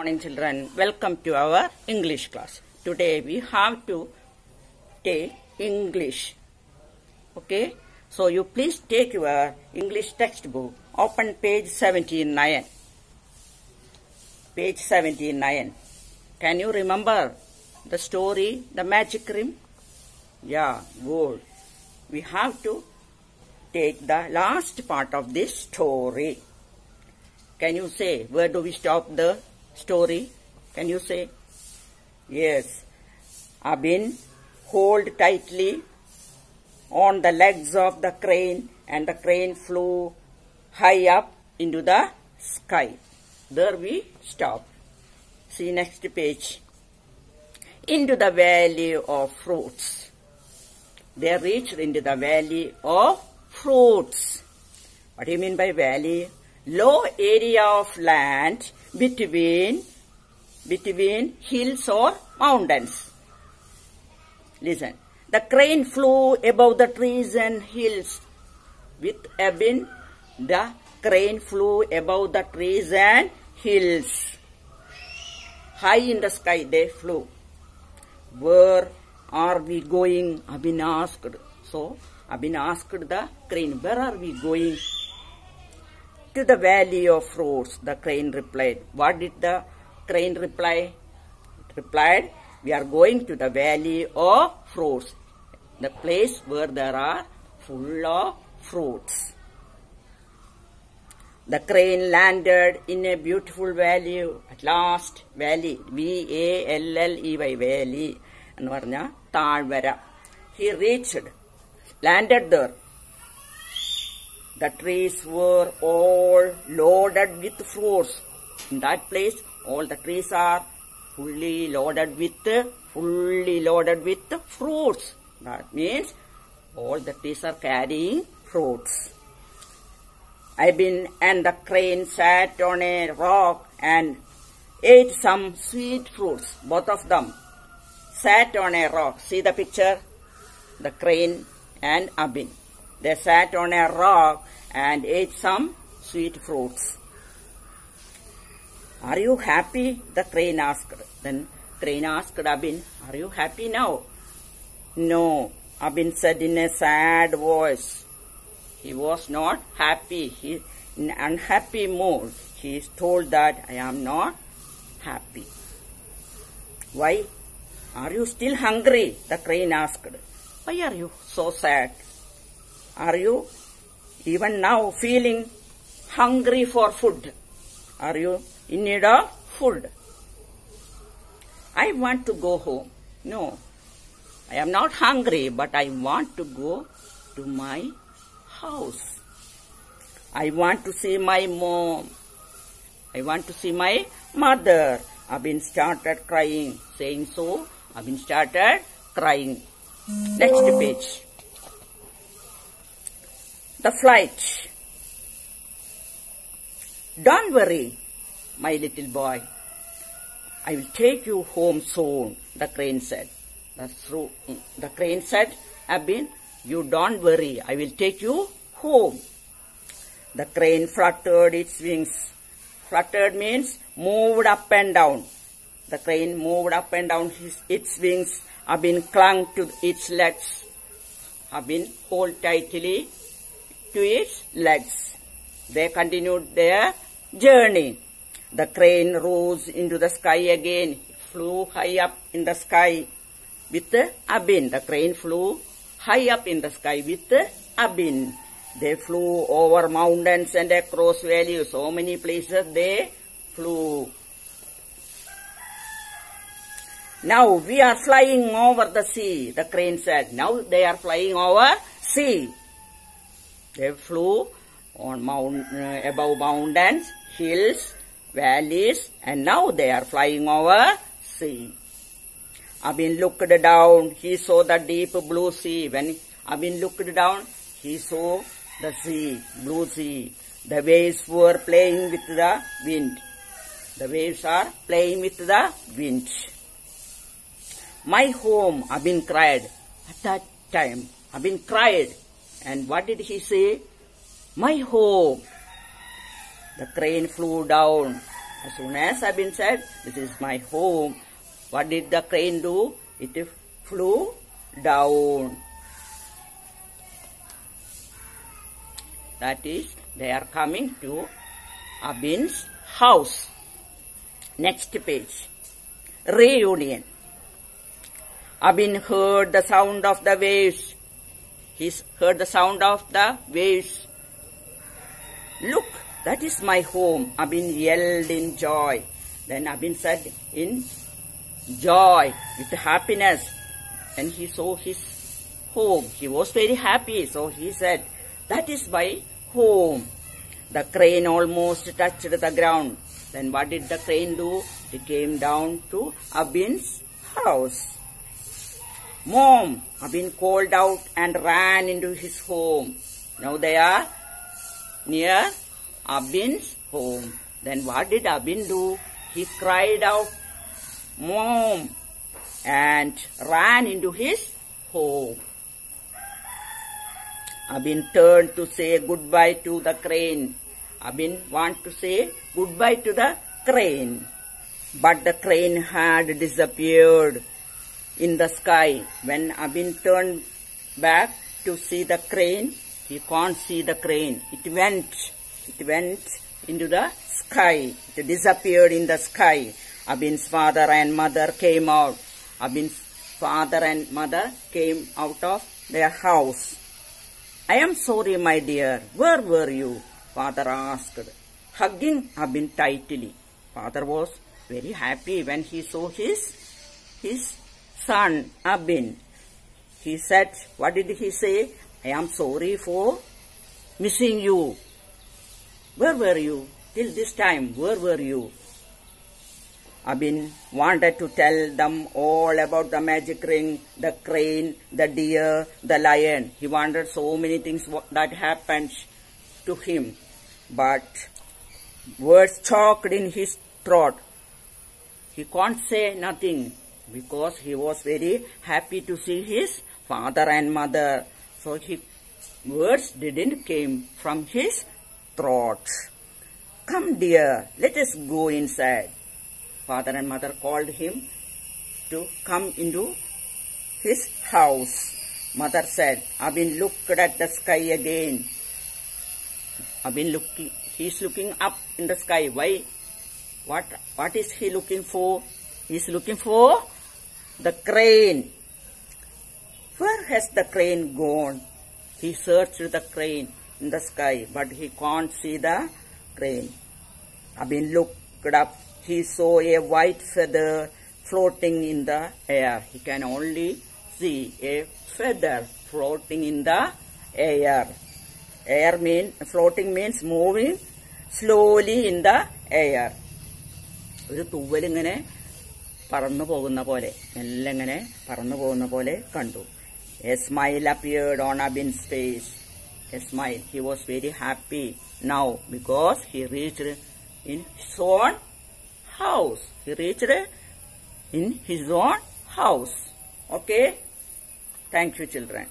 Morning children, welcome to our English class. Today we have to take English. Okay, so you please take your English textbook, open page 79. Page 79. Can you remember the story, the magic ring? Yeah, good. We have to take the last part of this story. Can you say, where do we stop the story? Can you say? Yes. Abin hold tightly on the legs of the crane, and the crane flew high up into the sky. There we stop. See next page. Into the valley of fruits. They reached into the valley of fruits. What do you mean by valley? Low area of land between hills or mountains. Listen. The crane flew above the trees and hills. With Abin, the crane flew above the trees and hills. High in the sky they flew. Where are we going? Abin asked. So, Abin asked the crane, where are we going? To the valley of fruits, the crane replied. What did the crane reply? It replied, we are going to the valley of fruits, the place where there are full of fruits. The crane landed in a beautiful valley. At last, valley, V-A-L-L-E-Y, valley, and varna Talvara. He reached, landed there. The trees were all loaded with fruits. In that place, all the trees are fully loaded with fruits. That means all the trees are carrying fruits. Abin and the crane sat on a rock and ate some sweet fruits. Both of them sat on a rock. See the picture? The crane and Abin. They sat on a rock and ate some sweet fruits. Are you happy? The crane asked. Then crane asked Abin, are you happy now? No, Abin said in a sad voice. He was not happy. He in an unhappy mood. He is told that I am not happy. Why? Are you still hungry? The crane asked. Why are you so sad? Are you even now feeling hungry for food? Are you in need of food? I want to go home. No, I am not hungry, but I want to go to my house. I want to see my mom. I want to see my mother. Abin started crying. Saying so, Abin started crying. Next page. The flight. Don't worry, my little boy. I will take you home soon, the crane said. That's true. The crane said, Abin, you don't worry, I will take you home. The crane fluttered its wings. Fluttered means moved up and down. The crane moved up and down its wings. Abin clung to its legs. Abin held tightly to its legs. They continued their journey. The crane rose into the sky again. It flew high up in the sky with Abin. The crane flew high up in the sky with Abin. They flew over mountains and across valleys. So many places they flew. Now we are flying over the sea, the crane said. Now they are flying over sea. They flew on above mountains, hills, valleys, and now they are flying over sea. Abin looked down. He saw the deep blue sea. When Abin looked down, he saw the sea, blue sea. The waves were playing with the wind. The waves are playing with the wind. My home, Abin cried. At that time, Abin cried. And what did he say? My home. The crane flew down As soon as Abin said, "This is my home," what did the crane do? It flew down. That is, they are coming to Abin's house. Next page. Reunion. Abin heard the sound of the waves. He heard the sound of the waves. "Look, that is my home," Abin yelled in joy. Then Abin said in joy, with happiness, and he saw his home. He was very happy, so he said, "That is my home." The crane almost touched the ground. Then what did the crane do? It came down to Abin's house. "Mom," Abin called out and ran into his home. Now they are near Abin's home. Then what did Abin do? He cried out, "Mom," and ran into his home. Abin turned to say goodbye to the crane. Abin wanted to say goodbye to the crane. But the crane had disappeared in the sky. When Abin turned back to see the crane, he can't see the crane. It went into the sky. It disappeared in the sky. Abin's father and mother came out. Abin's father and mother came out of their house. "I am sorry, my dear. Where were you?" Father asked, hugging Abin tightly. Father was very happy when he saw his son, Abin. He said, what did he say? "I am sorry for missing you." "Where were you? Till this time, where were you?" Abin wanted to tell them all about the magic ring, the crane, the deer, the lion. He wanted so many things that happened to him. But words choked in his throat. He can't say nothing because he was very happy to see his father and mother. So words didn't came from his throat. "Come, dear, let us go inside." Father and mother called him to come into his house. Mother said, Abin looked at the sky again. He's looking up in the sky. Why? What is he looking for? He's looking for the crane. Where has the crane gone? He searched the crane in the sky, but he can't see the crane. Abin looked up. He saw a white feather floating in the air. He can only see a feather floating in the air. Floating means moving slowly in the air. ഒരു തൂവലിങ്ങനെ പറന്നു പോകുന്ന പോലെ എല്ലാം ഇങ്ങനെ പറന്നു പോകുന്ന പോലെ കണ്ടു. A smile appeared on Abin's face. A smile. He was very happy now because he reached in his own house. He reached in his own house. Okay? Thank you, children.